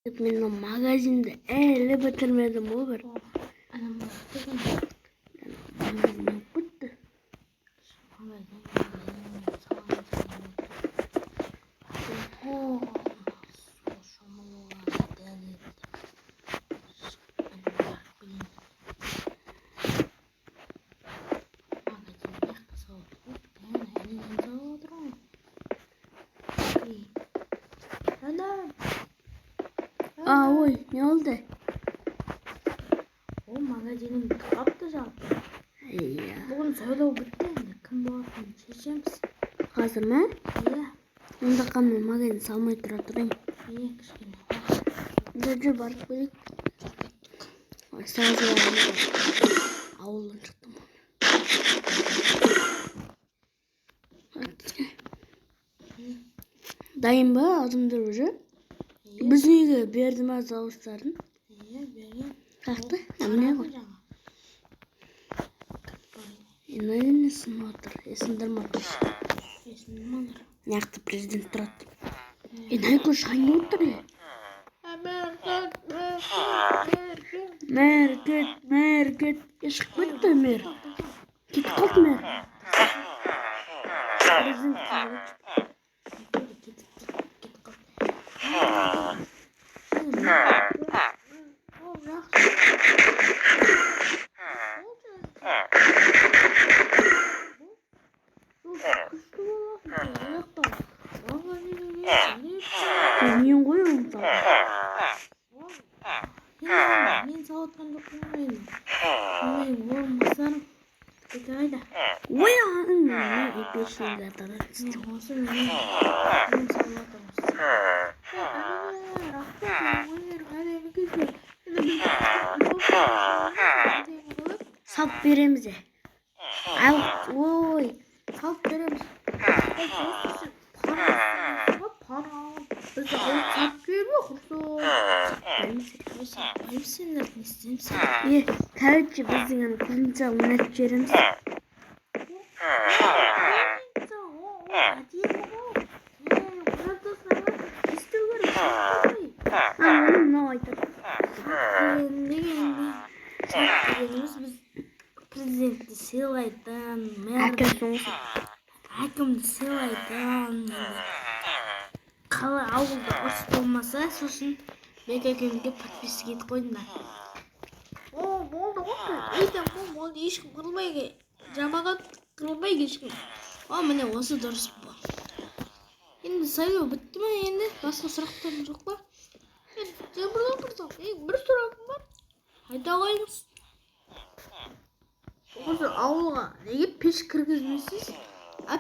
Men magazinde elle bitirmedim o bir. Anam baktım. Magazin yok bitti. Aa oy ne oldu? O magazinim kaptı zaten. Ya. Bugün söyledi bitti. Kim bu akşam çekeceğiz? Hazır mı? İyi. Onda kamyon magazin salmay durayım. İyi kışkine. Dur barık bilik. Sana söyledim. Avuldan çıktım. Dayım bu adımdır ucu. Bizim uyga berdim az avuçların. İyi benim. Kalktı. Emine koy. Ne sınavdır? Esindir otur. Esin mi olur? Yaktı prezident durat. Ne koş hangi otur ya? Mer git. Yaşık bitti mer. Git kalk mer. Prezident durat. Niye koyuyorsun sana? Men sağlıktan dokunmayın. Bilmeyin olmasam. Peki hayda. Uyan. Ne beşiğinde tadı. Ne olsun men sağlıktan olsun. Sap veremize. Al. Oy. Sap veremiz. Para. Biz sap vermiyor musun? Ayıpsın ne istiyorsun? İyi. Tercih bizim yanı kızınca net veremiz. Anladım ne oldu? Biz prezidenti сыйлайтын, Herkes әкімді сыйлайтын. Қалай ауылда ұрыс болмаса, сосын бек әкемге подписка етіп қойдыңдар. О, болды ғой. Ейтем болды, ешкім қырылмай, жамағат қырылмай ешкім. О, міне осы дұрыс бұл. Енді сайлау бітті ме енді? Басқа сұрақтарым жоқ па? Жабырдан тұрсам, бір сұрағым бар. Айта қойыңыз. Осы ауылға неге пеш кіргізмейсіз?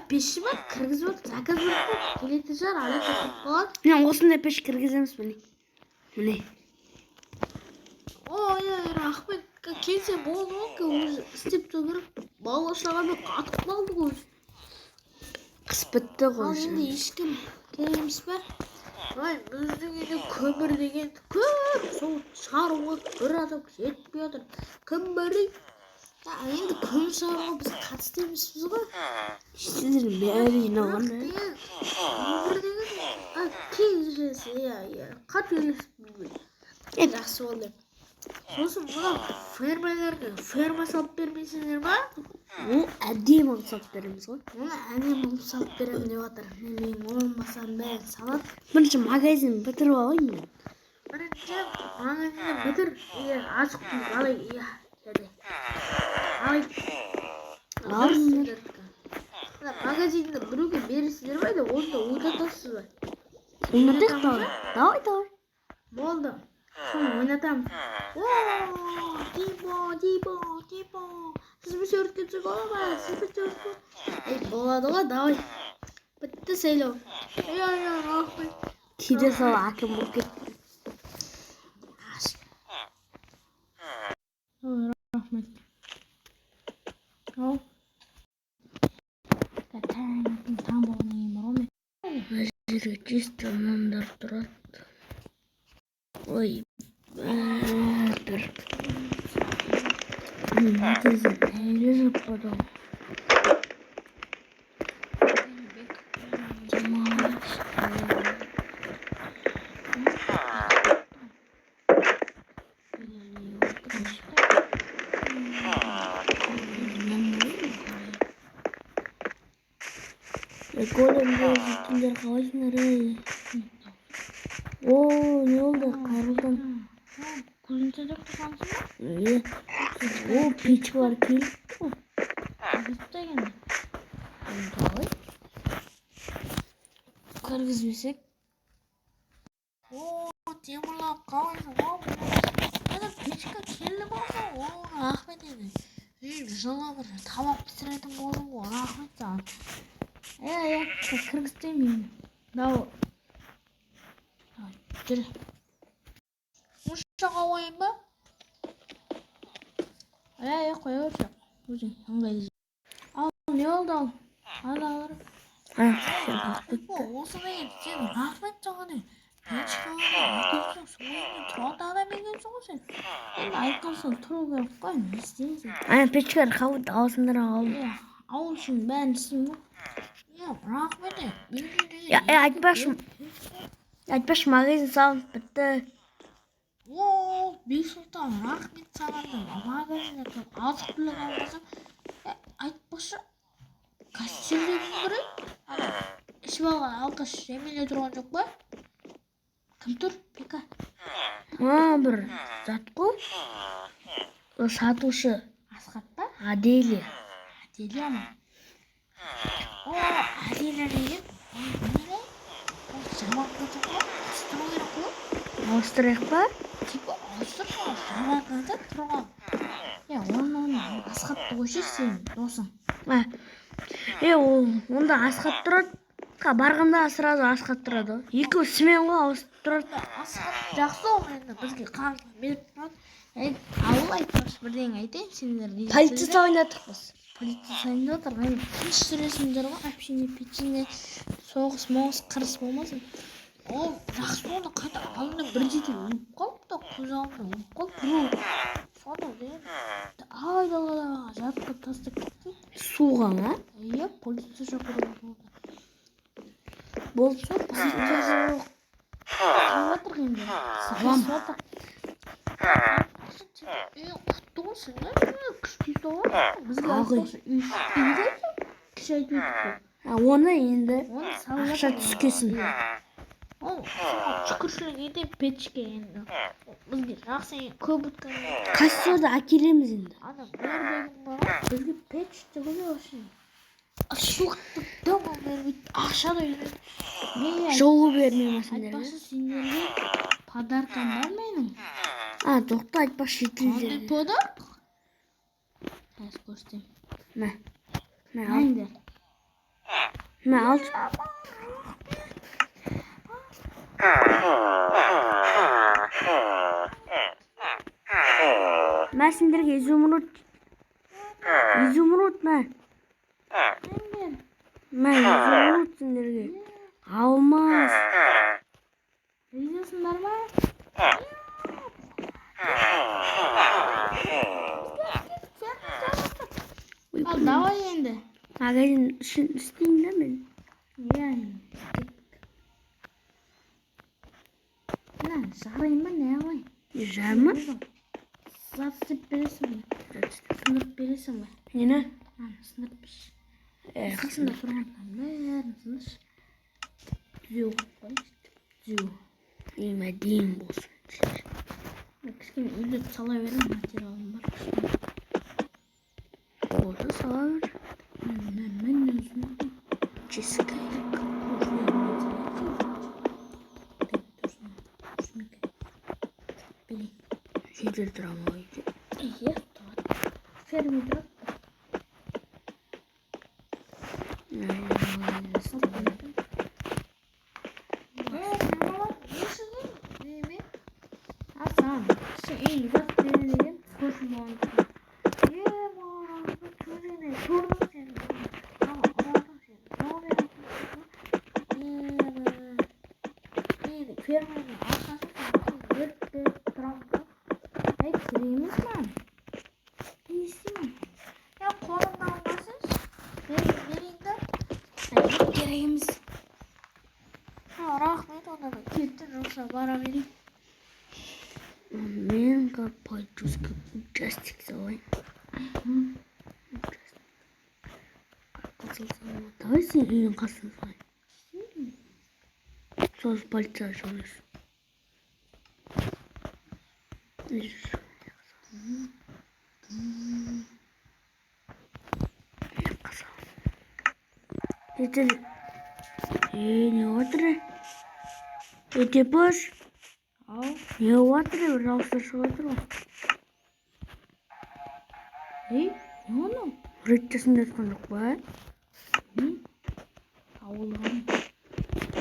Пеші бар, кіргізіп отыр, заказ бар. Келетін шығар, ала кетіп қалады. Мен осындай пеш кіргіземіз міне. Міне. Рахмет, келсе болды ғой, өзі істеп тұру керек. Бала шағамен қатып қалды ғой. Қыс бітті ғой. Ал енді ешкім керек емес па? Біздің үйде көмір деген көп, сол шығаруға бір адам жетпей отыр. Кім бәрі? Енді көмір шығаруға біз қатысты емеспіз ғой. Сіздердің бәрі жинаған да. Көмір деген кездесі, қателеспіз. Жақсы болды. Сосын мына фермаларға ферма салып бермейсіңдер ма? Ол әдемі алып салып береміз ғой. Оны әдемі алып салып беремін деп жатыр. Мен олмасам бәрін салады. Бірінші магазин бітіріп алайын мен. Бірінші магазинді бітір. Ашық түйіп алайын. Деді. Алайын. Магазинді біреуге бересіздер ма? Онда ойнатасыз ба? Ойнатайық давай. Давай. Болды. Соны ойнатамыз. Типо. Сіз бір сөйткенсіз бола ма? Болады ғой, давай. Бітті сайлау. Рахмет. Кейде сал әкім болып кетті. Рахмет. Ау. Таң болғаннан кейін бар ғой мен. Жерге чисто мамдар тұрады. Ой, бір. Негізі әлі жаппады. Golemler gittiler kalışınlar ey. Oo ne oldu? Kayrıldan. Kuzunca döktü kansın mı? İyi. Oo piç var pil. Kırgızı da geldi. Давай. Kırgız bilsek. Oo, темірлап қалайсың ау? Ана печка келді болса, оған рахмет енді. Жылы бір тамақ пісіретін болдың ғой, рахмет саған. Кыргыз демеймін. Дау. Жүр. Мұшаға қойын ба? Қоя берші. Өзің ыңғайлы. Ал, не oldu ал? Алар. Осы деген сен рахмет саған. Печканы әкелсең суыңды тұрады адам екенсің ғой сен. Енді айтқансың тұру керек қой, не істейсің? Печканы қабыт аузындар алды. Ауыл үшін бәрін істеймін ғой. Рахмет. Айтпашы магазин салынып бітті. О, Бексұлтан, рахмет саған. Магазинде азық түлік алғансың. Айтпашы, кассирден бірі ішіп алған алқаш жемеле тұрған жоқ па? Кім тұр? Пека. Бір зат қой. Сатушы. Асқат па? Аделия. Аделия ма? О, Аделия деген. Неге? Жаман қатын ғой. Ауыстыру керек қой. Ауыстырайық па? Типа ауыстыр ғой. Жаман қатын тұрған. Оны Асқатты қойшы сен досың. Онда Асқат тұрады. Барғанда сразу Асқат тұрады. Екеуі смен ғой ауысып тұрады. Асқат жақсы ол енді бізге қаржы беріп тұрады. Ауыл айтпашы бірдеңе айтайын сендерге. Полиция ойнадық біз. Полиция ойнадық. Тыныш жүресіңдер ғой. Общине, печине, соғыс, қырыс болмасын. Ол жақсы болды. Қайта алдында бір жерде өліп қалыпты. Көз алдында өліп қалыпты. Соны деген айдалаға жатып тастап кетті. Суға ма? Иә, полиция шақырып болды. Болды. Полиция жоқ. Жатыр енді. Салам. Құтты болсын, күшті соға. Бізге айтпашы үйді кіші айтып өтті. Оны енді ақша түскесін. Ол шүкіршілік етіп печке енді. Бізге жақсы көп өткен. Кассерді әкелеміз енді. Ана бәрдегім бар. Бізге печ түгілі өшін. Суықты дома бермейді. Ақша да үйді. Жолу бермеймін сендерге. Айтпашы сендерге подаркам бар менің. Тоқта айтпашы жетілдерге. Қандай подарок? Қазір көрсетем. Мәңдер. Ал. Сендерге изумруд. Изумруд изумруд сендерге. Алмаз. Видеосыңдар ма? Ал давай енді. Магазин үшін істейін да мен. Жарайын ба, не алайын? Жарма? Зат істеп бересің бе? Сындырып бересің бе? Нені? Сындырып берші. Қасында тұрғаннан бәрін сындыршы. Түзеу қойшы. Түзеу. Мәдейін болсын. Кішкене үйлеп сала берем, материалым бар. Болды сала бер. Мен өзім. Ческайлік. Жедел драма ойды. Тұрады. Ферме тұрады. Ферманың арқасы өрт тұрамды. Кереміз ма? Не істеймін? Қолымда алмасыншы. Берейінді. Кереміз. Рахмет, онда кетті жоқса бара берейін. Мен пойдуска участик салайын. açılsın. Давай sen үйün қасына салайын. Сол полиция жолдас. Жетер. Не отыр? Этепош. Ау. Не отыр? Бір ауыздар шығып отыр ғой. Ей, не оны? Реттесін жатқан жоқ па? Ауылған.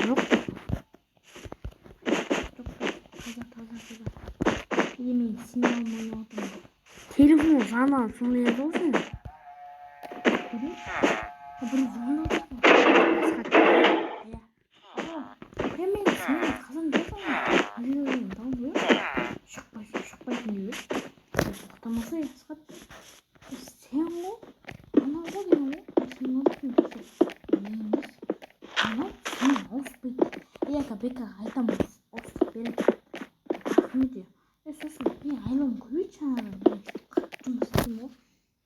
Жоқ. Таза. Или мен симей алмай отырмын. Телефон жаман сондай еді ғой сен. Бір звонок отыр. Иә. Мен сен қазан жасамын. Үйренген тау бұл. Шықпайсың деп. Тоқтамаса Асқат. Сен ғой. Ана ғой деймін ғой. Сен olsun. Neymiş? Ama sen auspik. Eka beka aytam auspik bere. Ne diyor? Sosun bir aylım koyu çağırır. Kattım sistem o.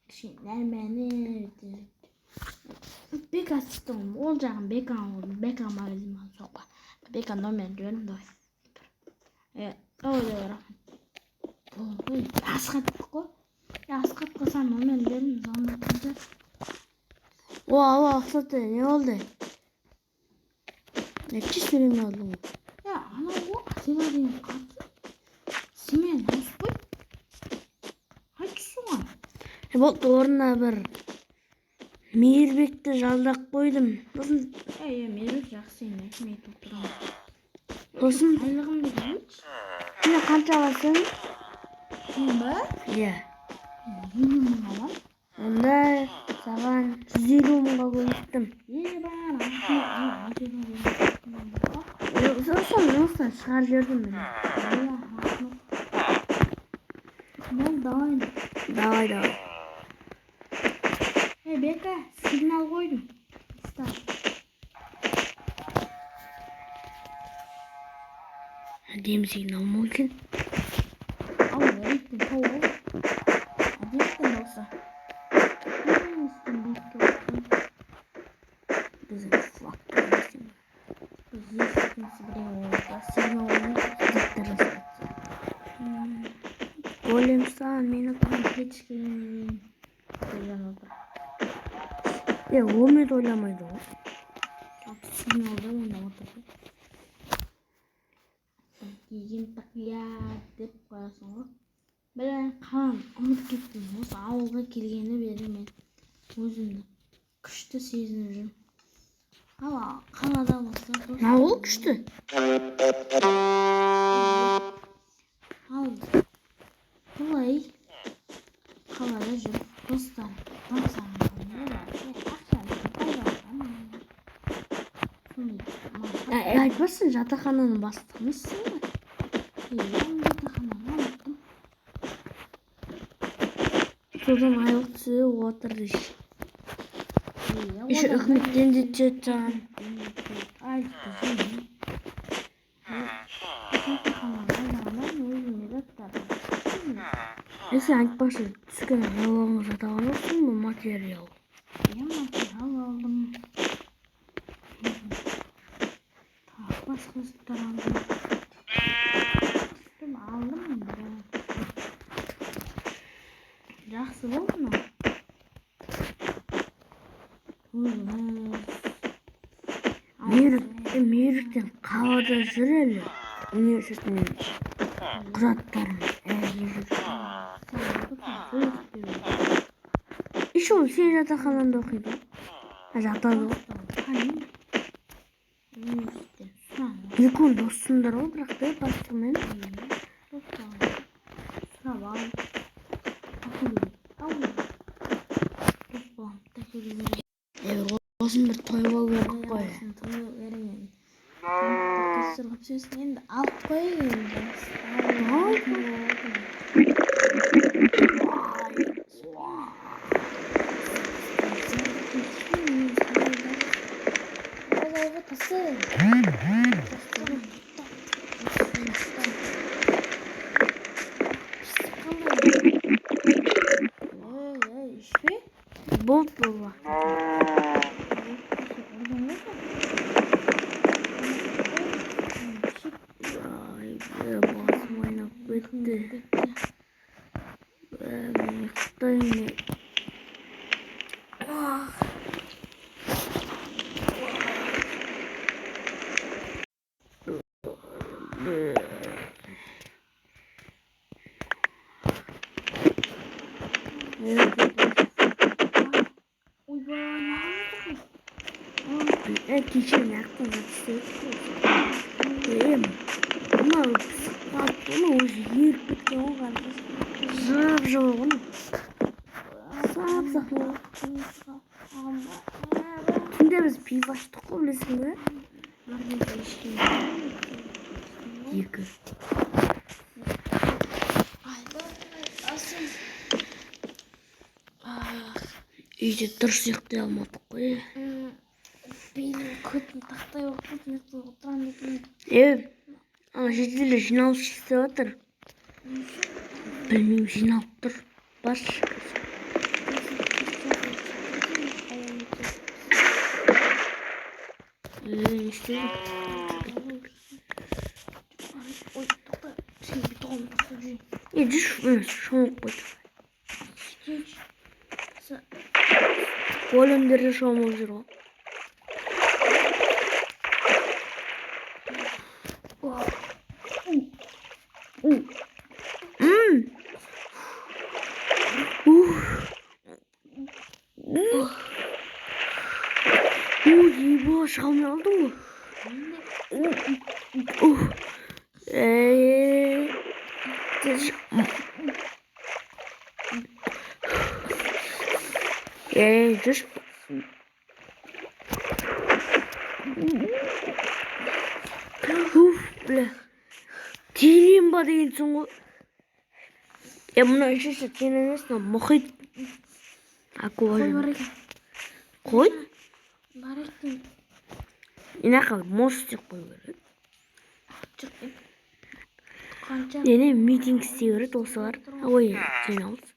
Şeyler beni diyor. Beka sistem olacağım beka mağazım sopa. Beka nomen diyorum da. Öyle var. Bu Askat ko. Askat ko sen nomen diyorum zannetince. Oha Aslat ne oldu? Ne çizdiğini aldın? Ya ana bu senin katı. Simen auspik. Hangisi var? Бұл орнына бір мейірбекті жалдап қойдым. Сосын Мейірбек жақсы емес, мен айтып тұрамын. сосын Айлығымды келші. сен қанша аласың? Мен ба? Иә. 50 мың аламын. Онда саған 150 мыңға көмектім. Сосын жұмыстан шығарып жібердім мен. Давай. Бека, сигнал қойдым. Әдемі сигнал ма екен? Ау, рейтін тауы. Әдеттен болса. Біздің флаг көресің. Голем сан мені Кешкен. ол мені ойламайды ғой. Сигналда онда отырды. Деген такля деп қоясың ғой. Білен қалам ұмытып кеттім. Осы ауылға келгені бері мен өзімді күшті сезініп жүрмін. Ал қалада болса Ауыл күшті. Ал былай қалада жүріп достар Айтпасын жатақхананың бастығы емессің ғой. жатақхананы алыптым. Содан айлық түсіп отырды. Еще үкіметтен де түседі саған. Сен айтпашы түскен айлығыңды жатаған жоқсың ба материал? Материал алдым. Басқа заттар алдым. Алдым жақсы болды ма? Мейіріктен қалада жүр әлі. Университетінің құжаттарын жүріп. Еще ол сен жатақханада оқиды. Жатады ғой. Екеуің доссыңдар ғой, бірақ та бастығымен. Сұрап ал. Осыны бір тойға көріп қой. Кесіріп сөзін енді алып қойын. Болды бұл уақыт. Bitti. Uykudayım. Кеше яқтан жатсыз. Мынау пысықтап, уже еріп кеткен ғой қарғыс. Жып-жылы ғой. Сап-сақ болды. Түнде біз пиво аштық қой, білесің бе? Екі. Үйде дұрыс ұйықтай алмадық қой. Белім көтін тақтай болып отырам екен. Ана шетелде жиналыс жасап жатыр. Білмеймін, жиналып тұр. Бас. Не істейді? Ой, тоқта, сен бетоғын тастап жүрейін. Жүрші, шомып қойды. Жүрші. Өлімдерде шомып жүр ғой. Ебо, шығамын алдың ғой. Жүрші. Бля. Терең ба дегенсің ғой. Мына үшінші терең емес, мұхит. Қой бар екен. Қой? Бар екен. Инақа мост деп қой береді. Жүрген. Қанша? Нене митинг істей береді осылар. Ой, жиналыс.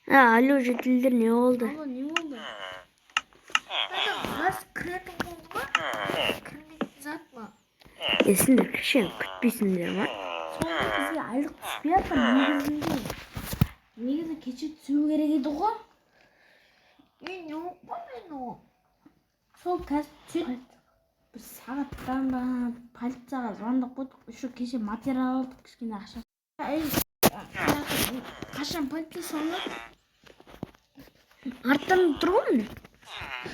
Алло, жетілдер, не болды? Алло, не болды? Раз кіретін болды ма? Кірмейтін зат ма? Сендер кішкене күтпейсіңдер ма? Сонда бізге айлық түспей жатыр негізінде. Негізі кеше түсу керек еді ғой. Не оқпаймын ол. Сол қазір түседі. Біз сағаттан ба полицияға звондап қойдық. Еще кеше материал алдық, кішкене ақша. Қашан полиция звондады? Арттан тұр ғой міне.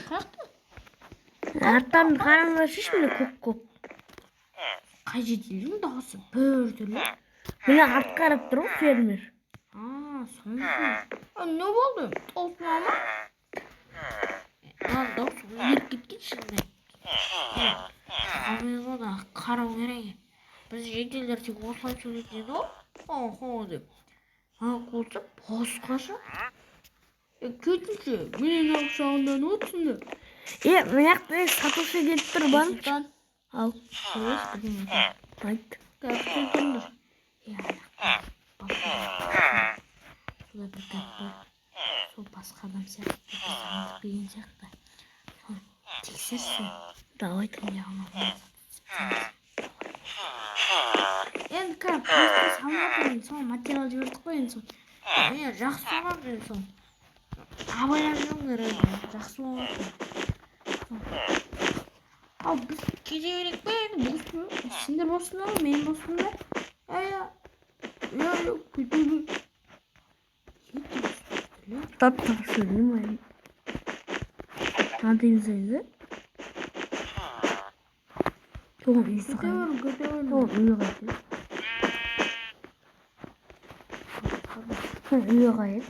Қаяқта? Арттан қараңдар шешімде көп. Қай жетелдің дауысы бір түрлі. Міне арт қарап тұр ғой фермер. Сонда. Не болды? Толпыма ма? Дауысы еріп кеткен шындай. Қамайға да қарау керек. Біз жетелдер тек осылай сөйлейтін ғой. Хо деп. Қосып, босқаша. Кетінші, менен ақшағындан өтсіңді. Мынақты сатушы келіп тұр, бар. Сұлтан. Ал. Сөйлес бірдеңе. Айт. Кәпітен тұрыңдар. Солай бір кәп бар. Сол басқа адам сияқты. Сандық берген сияқты. Тексерсін. Давай. Енді кәп, басқа салматырын сол материал жібердік қой енді сол. Жақсы болған мен сол. Абайлап жүріңдер енді. Жақсы болған. Ал біз кете берек пе енді боспын. Сендер боспындар ғой, мен боспындар. Кете берек. Таптық сөйлеймін. Надыңыз өзі? Тоғын үйсі қайын. Тоғын үйі қайын. Үйі қайын.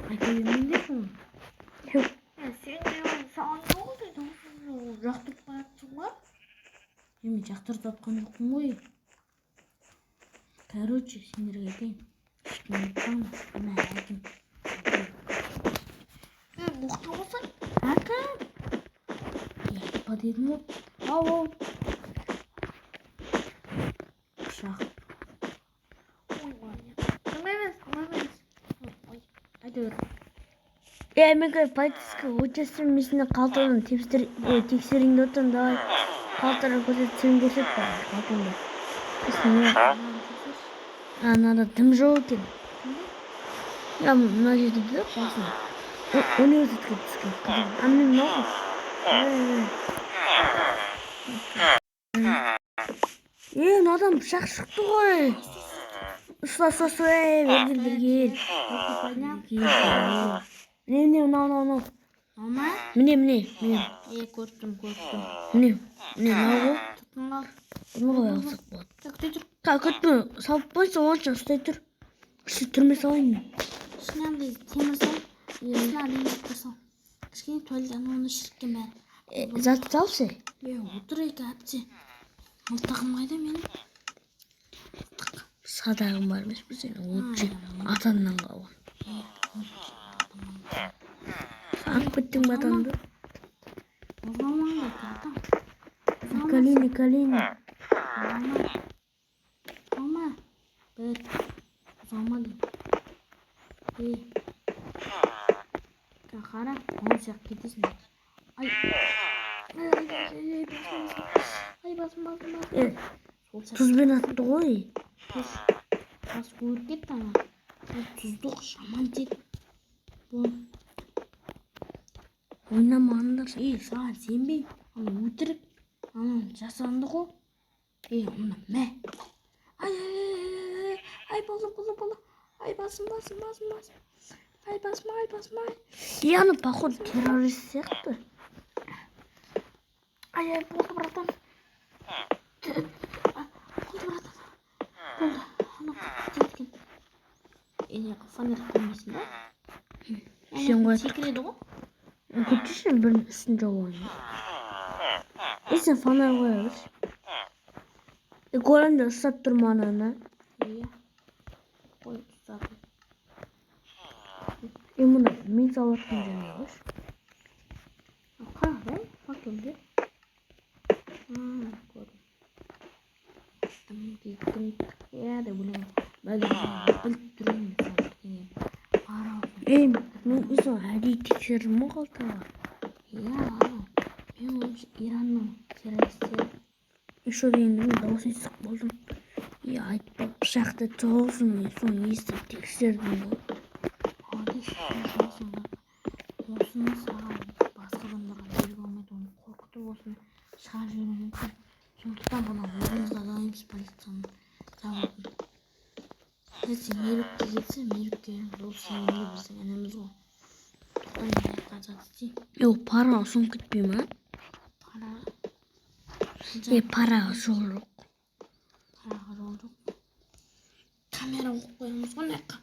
Қайта бермейіндесің? Жоқ. Сен саған не болды? Жақтырып қаяқсың ба? Мен жақтырып жатқан жоқпын ғой. Короче, сендерге айтайын. Эмэгэ байтск учирсан мисний галдуун тиксэрийн дотор даа галдуун цэнгүүсэт галдуун. Надад дэмжөөг. Надад дэмжөөг. Университет гэдэг. Амны нөө. Надад шахшигдгүй. Сососвэ бэргэр. Не. Мама? Мне. Көрдім. Не, ногу. Ногу ясақ бод. Как это? Салпойса онча стейтер. Шиттермес ойн. Шинамды темірсэн. Снарын гэсэн. Кішкене туалет анууны ширккен байна. Залталсы? Өдрийг авчи. Мултағым қайда менің? Садағым бар емес біз енді өтші атаннан қауын. Саң біттің батанды? Озамаңда кірдім. Калини. Мама. Бәт. Озамады. Қара. Он сяқ кетесің. Ай, басым. Тұзбен атты ғой. Бас көріп кетті ана. Тұздық шаман тек. Ойнамағандар. Саған сенбей. Аны өтірік. Аны жасанды ғой. Оны мә. Ай, болы. Ай, басым. Ай, басым. Аны, походу, террорист сияқты. Ай, болды, братан. Болды. Аны кеткен. Фонарик көрмесін, да? Сен ғой. Секіреді ғой? Көтішін бірін үстін жауын. Сен фонар қойыңыз. Көрінді ұстап тұрманы ана. Иә. Қой, ұстап. Мұны мен салаттың және қош. Қара, факелде. Көрдім. Я да білем. Біліп тұрмын. Мен ұзын әдей тексерім мұ қалтаға? Иә, мен ойымшы Иранның террористері. Еще дейінді мен дауыс естік болдым. Айтпа пышақты тоғызын соң естіп тексердім ғой. Осыны саған басқа адамдарға беріп алмайды, оны қорқытып осыны шығарып жіберуі мүмкін. Сондықтан бұны өзіміз алайымыз полицияның заводын. Сен мерікке кетсе, мерікке ол сенің біздің ініміз ғой. Тоқтан аяққа жатсы. Пара соң кетпей ма? Параға жол жоқ. Параға жол жоқ. Камера қойып қоямыз ғой аяққа.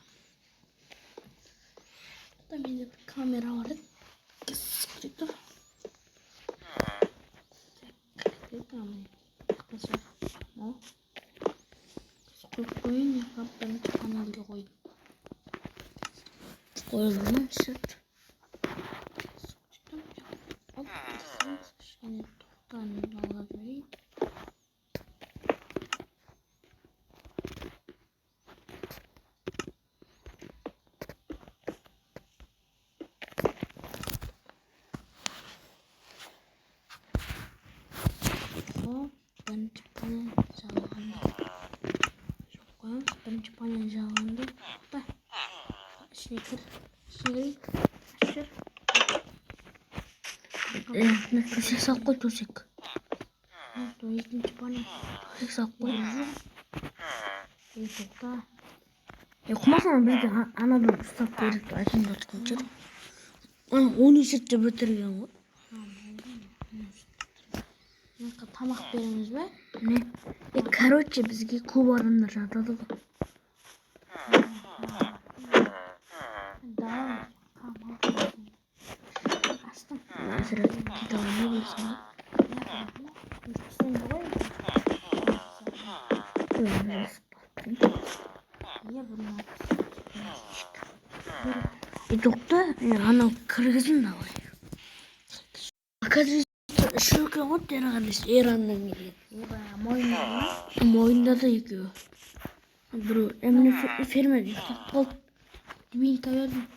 Менде бір камера бар еді. Көріп тұр. Қойып қойын, бірінші панелге қойдым. Қойылыр ма? Шыт. Кішкене тоқтаны алып жүрейін. Бірінші панель жағылғанда тоқта. Ішіне кір. Ашыр. Төсек сақ қой, төсек. Екінші панель. Төсек сақ қой. Тоқта. Құмасана бізде анадан ұстап беріп айтында тұқын жүр. Университетте бітірген ғой. Тамақ беріңіз бе? Не? Короче, бізге көп адамдар жатады ғой. Астым. Әзір кете алмай білсің ба? Иә, бұны Идукта анау кыргызын давай. Оказывается, шилка вот яраганыс Иранның ирген. Мойнында да екеуі. Бір эмне фермер болды. Дмин таверн.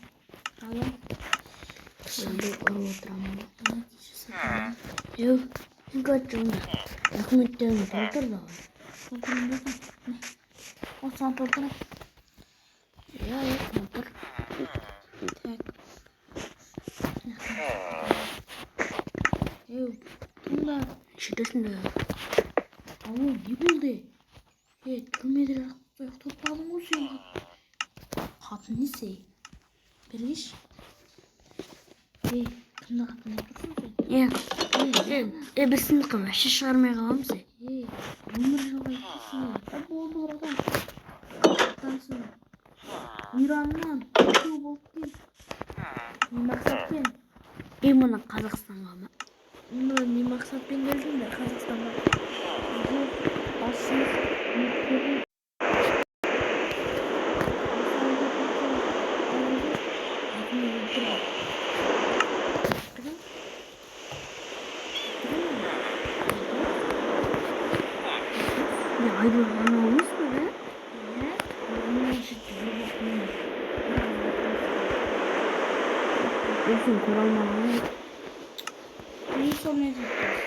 Алло. Бұл отырамын. Еу, гачыңда. Рахметтерін толтыр да ғой. Осыған толтыр. Толтыр. Так. Еу, кімда? Шетесінде. Ау, не болды? Түрмеде тоқтадың ғой сен. Қатын несі? Бергеш? Кімді қатын не тұрсың сен? Біздің қыма шеш шығармай қаламыз. Өмір жылға етесің. Болды ұраған. Қаттансың. Ираннан күйеу болып кел. Не мақсатпен? Мұны Қазақстанға ма? Мұны не мақсатпен келдіңдер Қазақстанға? Жоқ, басымыз мектебі. Айбол анауымыз ба? Өзің көре алмағаны. Не сонымен жеттіңіз?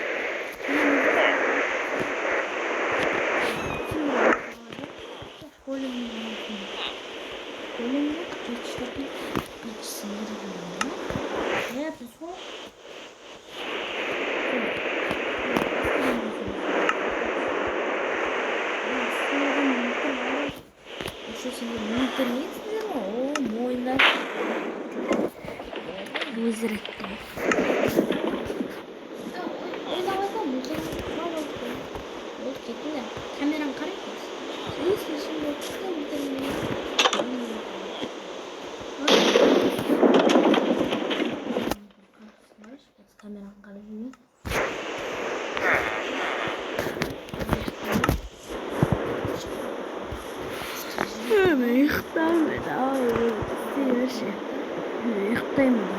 Колемді жетіштің сіңірген. Ты сол? Мойнда. Өзіректі. Камераны қарайсыз. Камераны қарайсыз. Ұйықтаймын. Ұйықтаймын.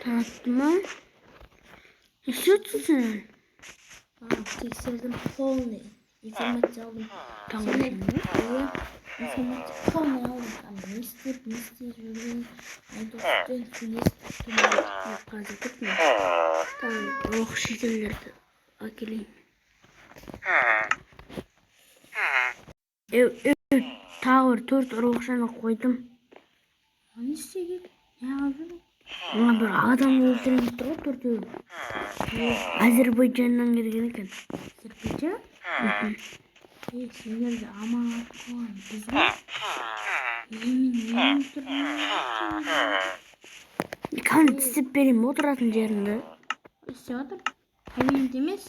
Tatma. Üşütsün. Тексердім полный. Информация алдым. Tamam. Информация полный алдым. Не істеп жүрген айдостен сөйлесіп Қазір күтме. Оқ шетелдерді әкелейін. Тағы 4 ұрғышаны қойдым. не істеген? Не алдым? Ана бір адам өлтіріп тұр ғой 4-өө. Азербайджаннан келген екен. Азербайджан? Сендерді аманат қойған біз ба? Мен тұрмын. Қан тістеп берейін отыратын жерінде. Істеп отыр? Кабинет емес?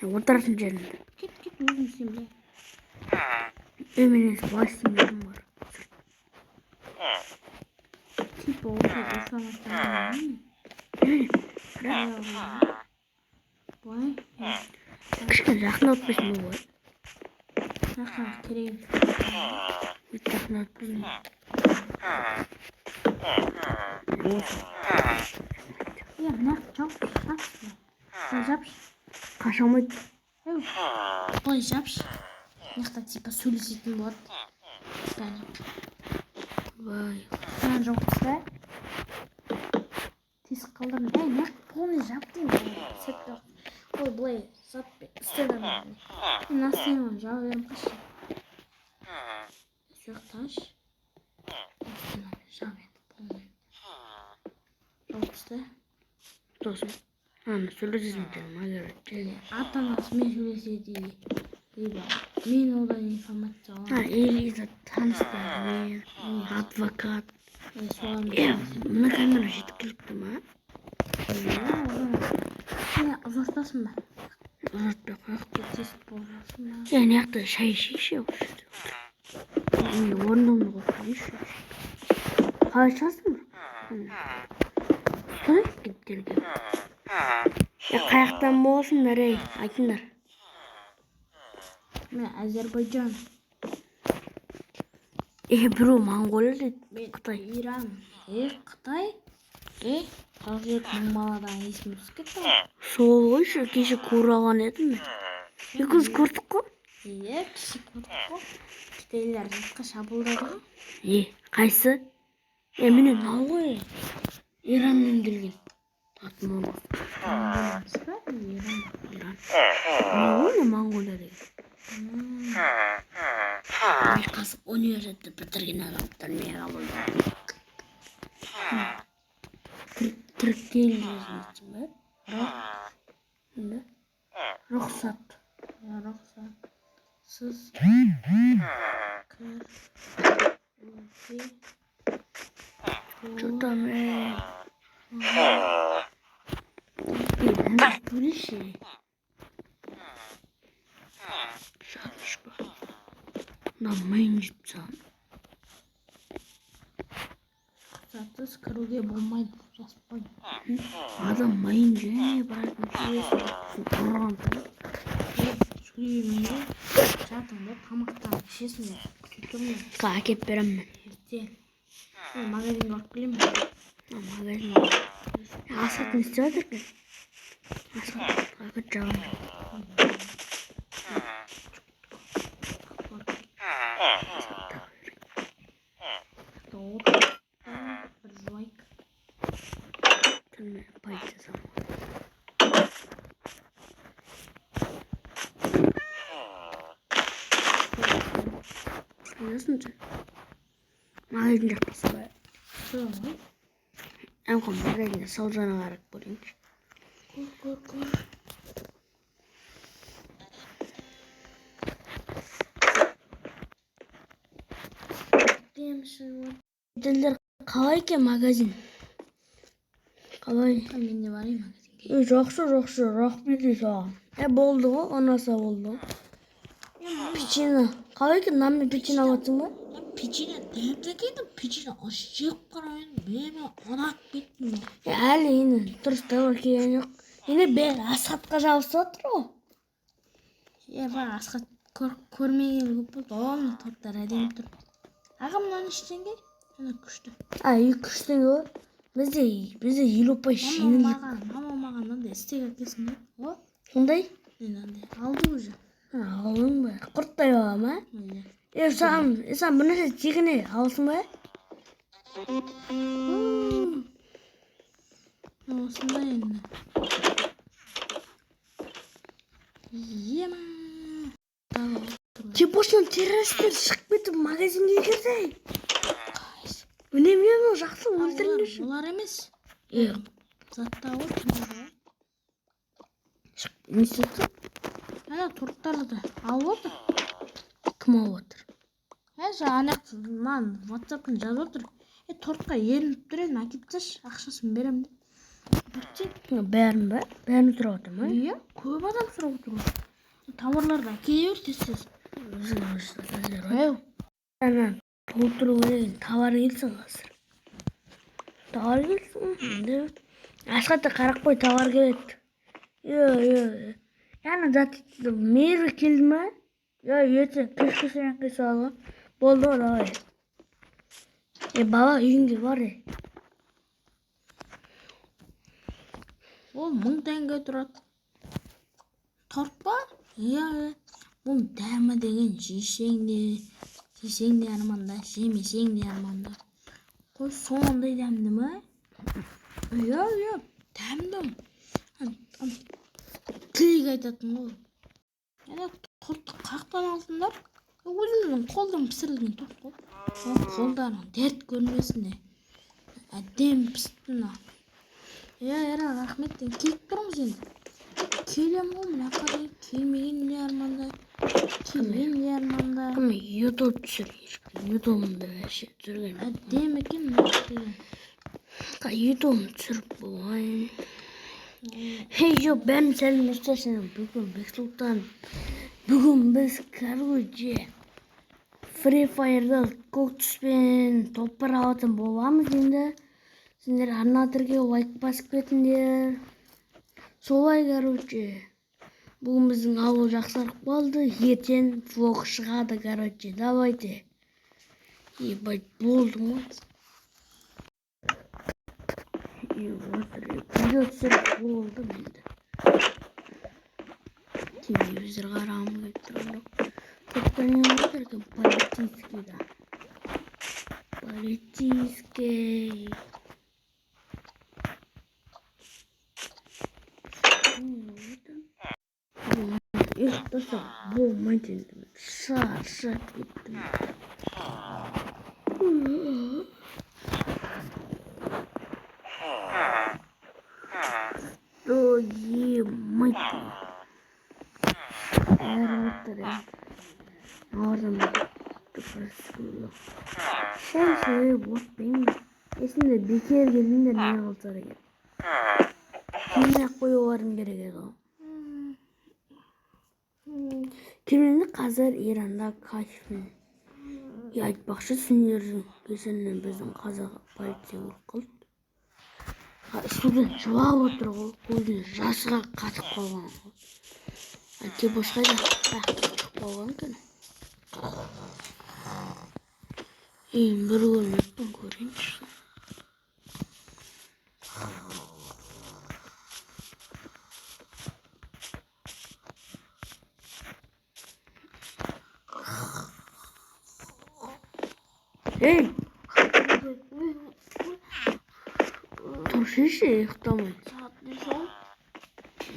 Отыратын жерінде. Кет, өзің сен бе. Мен пластинкам бар. Типа информация. Былай. Кішкене жақын өтпесін бұл ғой. Жақын керек. Жақын өтпесін. Мына жапшы. Жапшы. Қашамайды. Былай жапшы. Мына типа сөйлесетін болады. Бай. Мына жоқсыз да? Тез қалдырдым. Мына полный жаптың. Ой, былай затпен істедім. Мына сенің жауап берім қашы. Жоқташ. Жауап етіп полный. Жоқсыз да? Тосын. Аны сөйлесесің дедім. Ата-анасымен сөйлеседі. Мен одан информация аламын. Элиза таныстырды. Адвокат. Мына камера жеткілікті ма? Сен ұзартасың ба? Uzatma kalktı. Test боласың. Yani yakta çay şişe yok işte. Şimdi ornamını koymuş. Kaçarsın mı? Sonra gittir gibi. Ya kayaktan mı olsun nereye? Aytınlar. Мен Azerbaycan, Bro Mongolia dedi. Kıtay. İran, Қытай, Қырғыз баладан есіме түсіп кетті ғой. Sol koy şu kişi kurağan edin mi? Bir kız kurtuk mu? Иә, кіші көрдік қой. Китайлар жатқа шабуылдады ғой. Kaysı? Emine ne oluyor? İran'dan gelген. Atma olmaz. Білеміз ба? İran. İran. Ne oluyor Mongolia dedi. Başkası üniversitede bitirgen adamlar niye kabul Türk değil diyorsun be. Ne? Ruhsat. Ruxsatsız kir Şuradan böyle şey. Şarkış bu. Nammayın cidden. Ruxсатсыз кіруге болмайды деп жазып қойды. Adam mayınca bırakmış. Kurağan tabii. Жүгіремін жатыңда тамақтан ішесің деп күтіп тұрмын. Kakep verem ben. Ертең магазинге алып келемін. Magazin. Asat ne istiyordur ki? Asat. Kakep canım. Бір жуайық. Тülme paylaşacağız ama. Biliyorsun sen. Magazin yapması var. Шуға ғой. En komik magazinde salcana olarak bulayım. Көр. Демші. Dediler kalay ki magazin. Kalay. Менде бар магазинге. Жақсы, рахмет саған. Болды ғой, анаса болды. Печена. Қалай екен, наммен печена алатың ба? Печене дәмді екен, печене жеп қарайын. Мені ұнап кеттім. Әлі енді дұрыс тауар келген жоқ. Енді бәрі Асхатқа жабысып отыр ғой. Бар Асхат көрмеген көп болды. Оны торттар әдемі тұр. Аға мынаны іштенге? Ана күшті. Үй күштен ғой. Бізде елу пай жеңіл. Мама маған мынандай істек әкелсін деп. О, Сондай? мынандай алдым уже. Алдың ба? Құрттай ба ма? Саған бір нәрсе тегіне алсың ба? Осындай енді. Ема. Тепошынан террористер шығып кетіп магазинге кірді. Үнемі ме жақсы өлтіріңдерші. Олар емес. Затта ғой. Не істеді? Ана торттарды алып отыр. Кім алып отыр? Ана маған WhatsApp-ын жазып отыр. Тортқа ерініп тұр едім, әкеп тасташы, ақшасын беремін деп. Бәрін ба? Бәрін тұрып отыр ма? Иә, көп адам сұрап отыр ғой. Тауарларды әкеле бер тез-тез. Ана толтыру керек, товар келсін қазір. Товар келсін. Асхатта қарап қой, товар келеді. Яғни заты мейірі келді ма? Ертең кешкі сен қиса алға. Болды ғой, давай. Бала үйіңде бар. Ол 1000 теңге тұрады. Торт па? Бұл дәмі деген жесең де арманда, жемесең де арманда. Қой сондай дәмді ма? Дәмді. Тілек айтатын ғой. Тортты қақтан алдыңдар. Өзіміздің қолдан пісірілген торт қой. Қолдарың дәрт көрмесін де. Әдем пістін. Рахмет. Келіп тұрмыз енді. Келем ғой, мына қарай. Келмеген не арманда. Келген не арманда. Кім YouTube түсірген. YouTube'ымда әше түсірген. Әдем екен. YouTube'ым түсіріп болайын. Hey yo, ben senin üstesine bugün Beksul'dan bugün biz karıcı Free Fire'da Koktuspен topar alатын боламыз енді. Сендер арнатырге лайк басып кетіңдер. Солай короче. Бүгін біздің ауыл жақсарып қалды. Ертең влог шығады короче. Давайте. Ебать, болды ма? И вот придется болды енді. Телевизор қарағым келіп тұр. Тіпті не отыр екен полицейский да. Полицейский. ұйықтаса болмайды енді. Шаршап кеттім. Что е-мать. Ağzım tıpırsızlı. Sen şöyle botlayayım da. Esinde bir kere gelin de ne altıra gel. Kimine koyuvarım gerek o. Kimini қазір Иранда кашфын. Я айтпақшы сендердің кесеннен біздің қазақ полиция қылды. Студент жылап отыр ғой, көзіне жасыға қатып қалған ғой. Әйтеуір босқа да шығып қалған екен. Ең бір көрмеппін, көрейінші. Ей! Тұршышы ұйықтамай. Saat ne sol?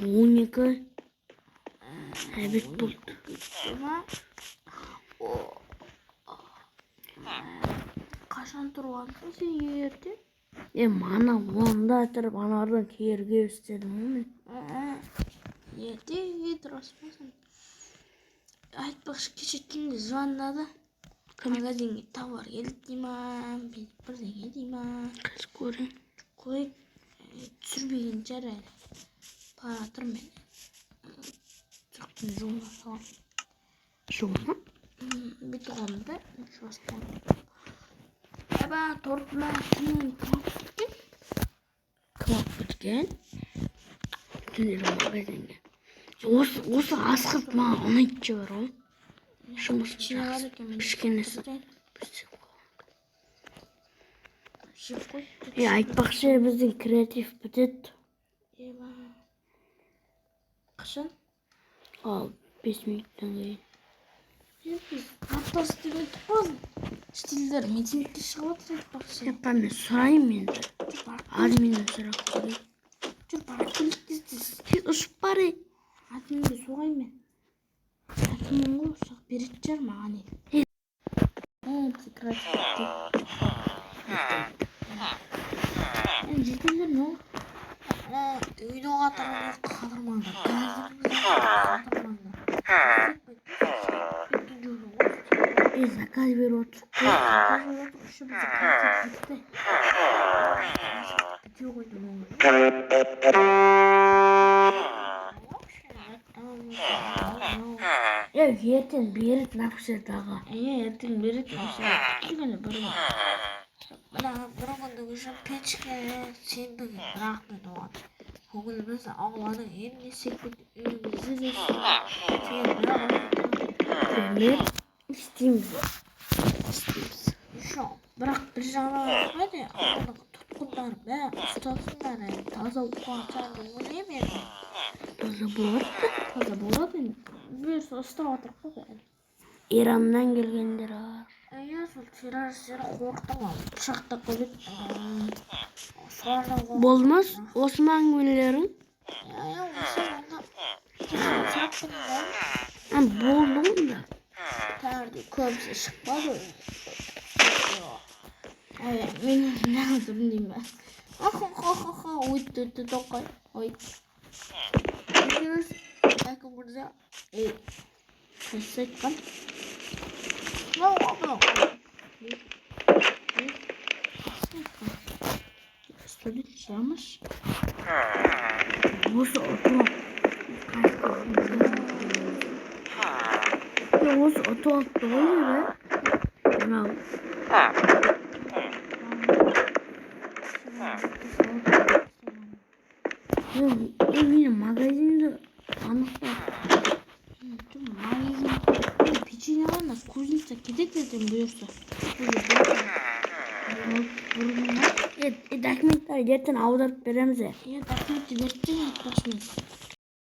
12. Әбет болды. Ama kaçan turvansın sen yerde? Мана онда тұрып, анардан керге істедім мен. Yerde durasmasın. Айтпақшы кеше түнде звондады. Магазинге товар келді дейма, бірдеңе дейма. Қазір көрейін. Қой түсірмеген жар әлі. Бара тұр мен. Жүктің жолына салам. Жолына? Бүйтіп қалдым да, жуастан. Аба тортына кімнен Кылап біткен. Түнері магазинге. Осы асқырт маған ұнайды жабар ғой. Жұмыс жақсы. Пішкенесі. жеп қой. Айтпақшы біздің креатив бітеді. Қашан? Ал 5 минуттан кейін. Біз аптасы деген тұқпазын. Штилдер митингке шығып отыр айтпақшы. Мен сұрайын енді. Админнен сұрақ көрейін. Жүр барып келдік тез. Ұшып барайын. Атымды соғайын мен. Атымын ғой ұсақ береді жар маған ел. Креативті. Жетелер не ол? Үйді қатырмай қадырмаңдар. Заказ беріп отыр. Ертең береді напсет аға. Ертең береді. Күтілгені бір күн. Мына бір күнді үшін печке сендігі бірақ мен оған. Бүгін біз ауладың еміне секпет үйімізді де Мен істейміз. бірақ бір жағынан қойды, ауладың тұтқындар бәрі ұстасындар таза уақытшаны ойлаймын енді. Таза болады. Таза болады енді. Бұйырса ұстап отыр қой. Ираннан келгендер бар. Сол террористер қорқытың ғой. Пышақтап қойып. Болмас, осы әңгімелерің? Болды онда. Тәрді көбісі шықпады. Мен неғыл тұрын дейм бә. Өйтті тоқай. Өйтті. Өйтті. Әкім бұрза. Қайсы айтқан. Sormuş. Осы отоо. Осы отоо дойроо. Наа. Эми магазинде анықта. 좀 магазин печенье가 кузница кететтерден буюрса. Документтер ертең аударып береміз. Я документти берсең, атпашмын.